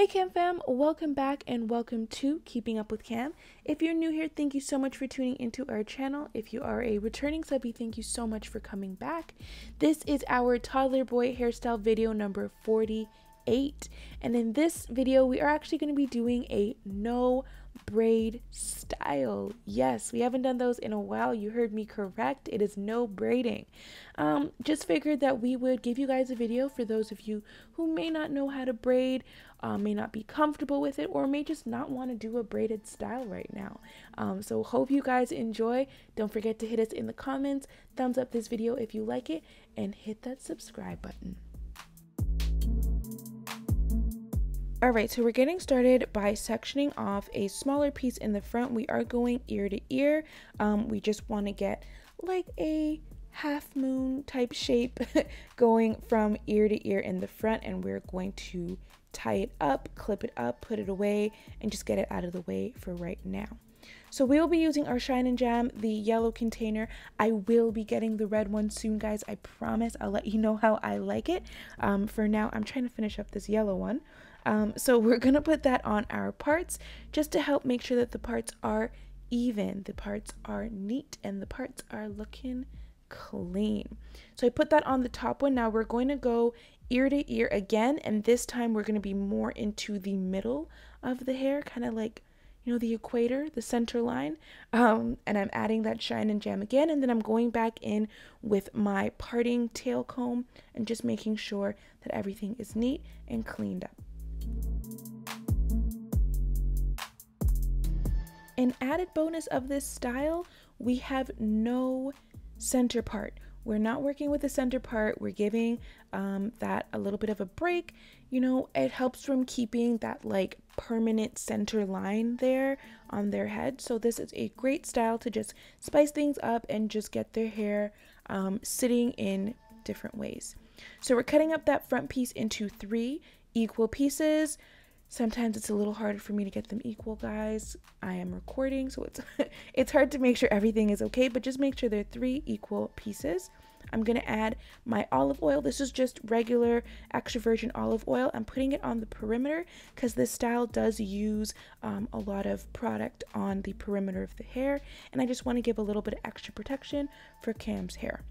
Hey Cam fam, welcome back and welcome to Keeping Up with Cam. If you're new here, thank you so much for tuning into our channel. If you are a returning subby, thank you so much for coming back. This is our Toddler Boy hairstyle video number 48. And in this video, we are actually going to be doing a no braid style. Yes, we haven't done those in a while. You heard me correct. It is no braiding. Just figured that we would give you guys a video for those of you who may not know how to braid, may not be comfortable with it, or may just not want to do a braided style right now. So hope you guys enjoy. Don't forget to hit us in the comments, thumbs up this video if you like it, and hit that subscribe button. Alright, so we're getting started by sectioning off a smaller piece in the front. We are going ear to ear. We just want to get like a half moon type shape going from ear to ear in the front, and we're going to tie it up, clip it up, put it away, and just get it out of the way for right now. So we will be using our Shine and Jam, the yellow container. I will be getting the red one soon, guys. I promise. I'll let you know how I like it. For now, I'm trying to finish up this yellow one. So we're going to put that on our parts just to help make sure that the parts are even, the parts are neat, and the parts are looking clean. So I put that on the top one. Now we're going to go ear to ear again, and this time we're going to be more into the middle of the hair, kind of like, you know, the equator, the center line. And I'm adding that Shine and Jam again, and then I'm going back in with my parting tail comb and just making sure that everything is neat and cleaned up. An added bonus of this style, we have no center part. We're not working with the center part. We're giving that a little bit of a break. You know, it helps from keeping that like permanent center line there on their head. So this is a great style to just spice things up and just get their hair sitting in different ways. So we're cutting up that front piece into 3 equal pieces. Sometimes it's a little harder for me to get them equal, guys. I am recording, so it's hard to make sure everything is okay, but just make sure they're 3 equal pieces. I'm going to add my olive oil. This is just regular extra virgin olive oil. I'm putting it on the perimeter because this style does use a lot of product on the perimeter of the hair, and I just want to give a little bit of extra protection for Cam's hair.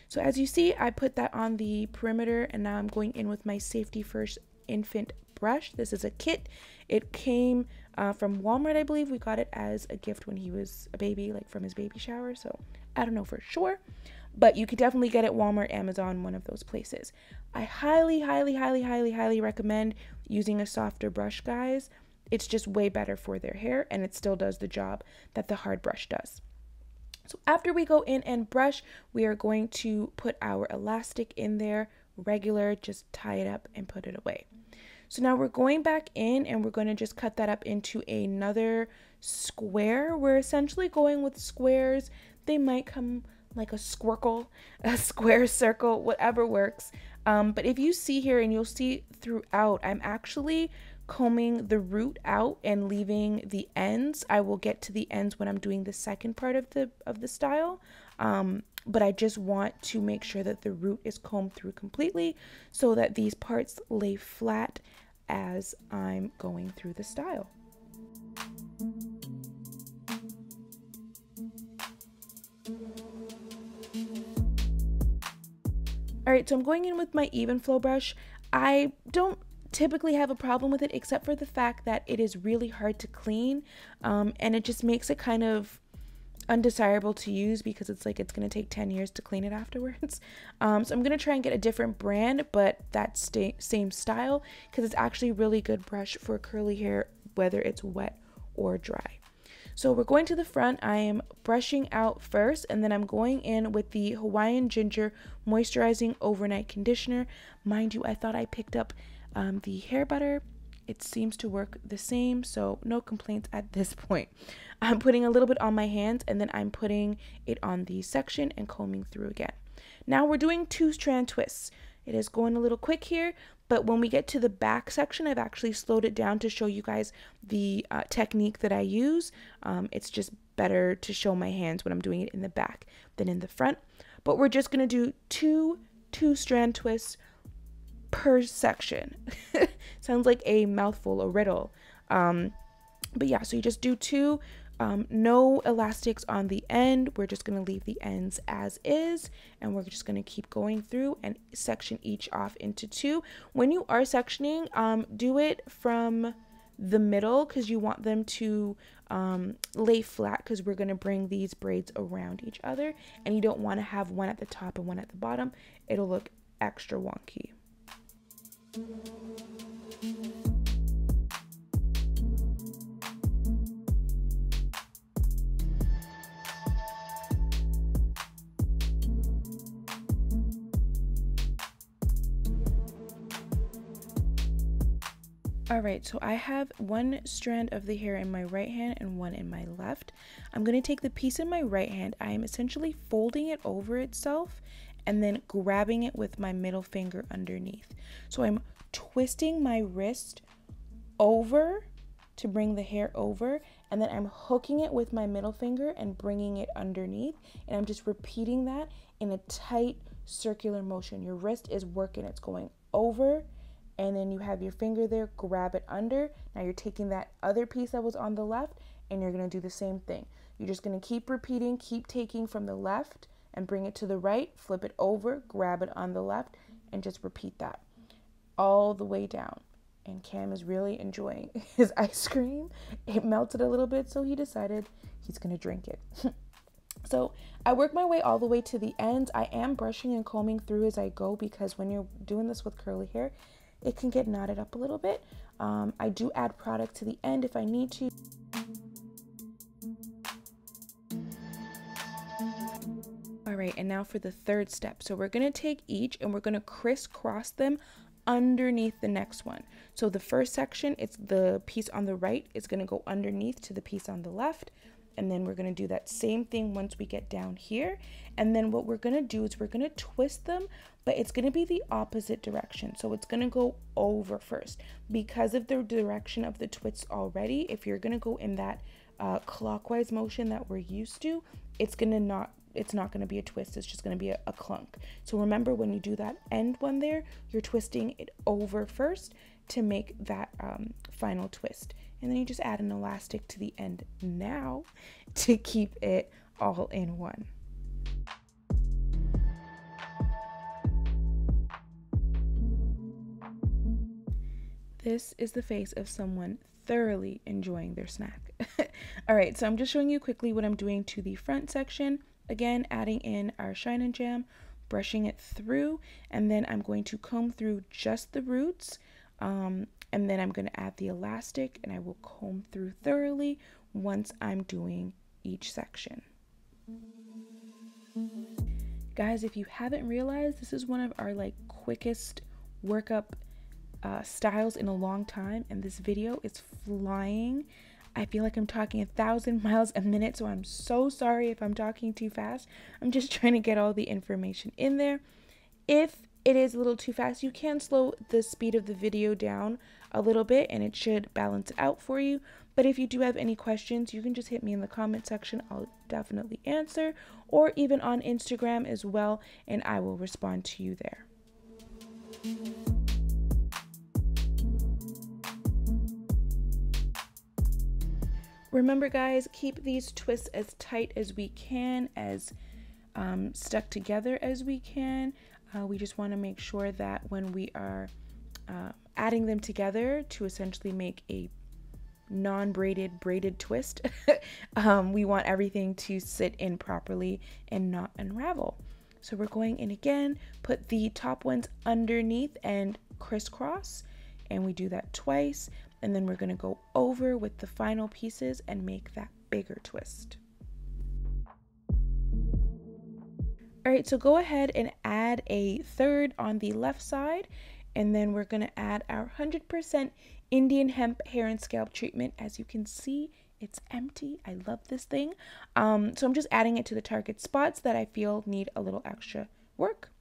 So as you see, I put that on the perimeter, and now I'm going in with my Safety First Infant brush. This is a kit. It came from Walmart, I believe. We got it as a gift when he was a baby, like from his baby shower. So I don't know for sure, but you could definitely get it Walmart, Amazon, one of those places. I highly, highly, highly, highly, highly recommend using a softer brush, guys. It's just way better for their hair, and it still does the job that the hard brush does. So after we go in and brush, we are going to put our elastic in there, regular, just tie it up and put it away. So now we're going back in and we're going to just cut that up into another square. We're essentially going with squares. They might come like a squircle, a square, circle, whatever works. But if you see here, and you'll see throughout, I'm actually combing the root out and leaving the ends. I will get to the ends when I'm doing the second part of the style. But I just want to make sure that the root is combed through completely so that these parts lay flat as I'm going through the style. Alright, so I'm going in with my even flow brush. I don't typically have a problem with it, except for the fact that it is really hard to clean, and it just makes it kind of undesirable to use because it's like it's going to take 10 years to clean it afterwards. So I'm going to try and get a different brand, but that same style, because it's actually a really good brush for curly hair, whether it's wet or dry. So we're going to the front. I am brushing out first, and then I'm going in with the Hawaiian Ginger Moisturizing Overnight Conditioner. Mind you, I thought I picked up the hair butter. It seems to work the same, so no complaints at this point. I'm putting a little bit on my hands, and then I'm putting it on the section and combing through again. Now we're doing 2 strand twists. It is going a little quick here, but when we get to the back section, I've actually slowed it down to show you guys the technique that I use. It's just better to show my hands when I'm doing it in the back than in the front. But we're just going to do two strand twists per section. Sounds like a mouthful, a riddle. But yeah, so you just do 2, no elastics on the end. We're just going to leave the ends as is, and we're just going to keep going through and section each off into 2. When you are sectioning, do it from the middle, because you want them to lay flat, because we're going to bring these braids around each other, and you don't want to have one at the top and one at the bottom. It'll look extra wonky. All right, so I have one strand of the hair in my right hand and one in my left. I'm going to take the piece in my right hand. I am essentially folding it over itself and then grabbing it with my middle finger underneath. So I'm twisting my wrist over to bring the hair over, and then I'm hooking it with my middle finger and bringing it underneath, and I'm just repeating that in a tight circular motion. Your wrist is working, it's going over, and then you have your finger there, grab it under. Now you're taking that other piece that was on the left, and you're gonna do the same thing. You're just gonna keep repeating, keep taking from the left and bring it to the right, flip it over, grab it on the left, and just repeat that all the way down. And Cam is really enjoying his ice cream. It melted a little bit, so he decided he's gonna drink it. So I work my way all the way to the ends. I am brushing and combing through as I go, because when you're doing this with curly hair, it can get knotted up a little bit. I do add product to the end if I need to. All right, and now for the third step. So we're gonna take each and we're gonna crisscross them underneath the next one. So the first section, it's the piece on the right, it's gonna go underneath to the piece on the left. And then we're gonna do that same thing once we get down here. And then what we're gonna do is we're gonna twist them, but it's gonna be the opposite direction. So it's gonna go over first. Because of the direction of the twists already, if you're gonna go in that clockwise motion that we're used to, it's not gonna be a twist, it's just gonna be a clunk. So remember, when you do that end one there, you're twisting it over first to make that final twist. And then you just add an elastic to the end now to keep it all in one. This is the face of someone thoroughly enjoying their snack. All right, so I'm just showing you quickly what I'm doing to the front section. Again, adding in our Shine and Jam, brushing it through, and then I'm going to comb through just the roots. And then I'm going to add the elastic, and I will comb through thoroughly once I'm doing each section. Guys, if you haven't realized, this is one of our quickest workup styles in a long time, and this video is flying. I feel like I'm talking 1,000 miles a minute, so I'm so sorry if I'm talking too fast. I'm just trying to get all the information in there. If it is a little too fast, you can slow the speed of the video down a little bit and it should balance it out for you. But if you do have any questions, you can just hit me in the comment section. I'll definitely answer, or even on Instagram as well, and I will respond to you there. Remember guys, keep these twists as tight as we can, as stuck together as we can. We just want to make sure that when we are adding them together to essentially make a non-braided braided twist, we want everything to sit in properly and not unravel. So we're going in again, put the top ones underneath and crisscross, and we do that twice, and then we're going to go over with the final pieces and make that bigger twist. All right, so go ahead and add a third on the left side, and then we're going to add our 100% Indian hemp hair and scalp treatment. As you can see, it's empty. I love this thing. So I'm just adding it to the target spots that I feel need a little extra work.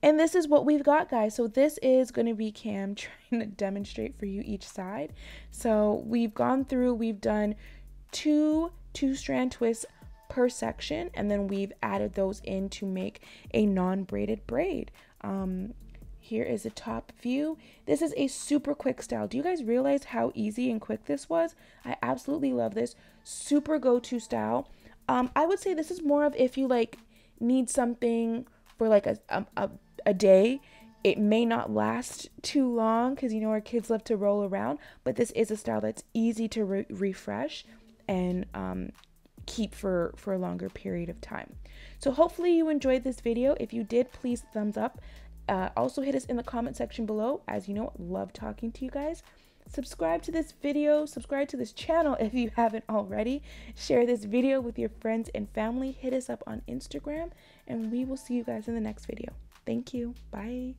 And this is what we've got, guys. So this is going to be Cam trying to demonstrate for you each side. So we've gone through, we've done two strand twists per section, and then we've added those in to make a non-braided braid. Here is a top view. This is a super quick style. Do you guys realize how easy and quick this was? I absolutely love this. Super go-to style. I would say this is more of if you like need something for like a day. It may not last too long because you know our kids love to roll around, but this is a style that's easy to refresh and keep for a longer period of time. So hopefully you enjoyed this video. If you did, please thumbs up. Also hit us in the comment section below. As you know, love talking to you guys. Subscribe to this video, subscribe to this channel if you haven't already. Share this video with your friends and family. Hit us up on Instagram, and we will see you guys in the next video. Thank you. Bye.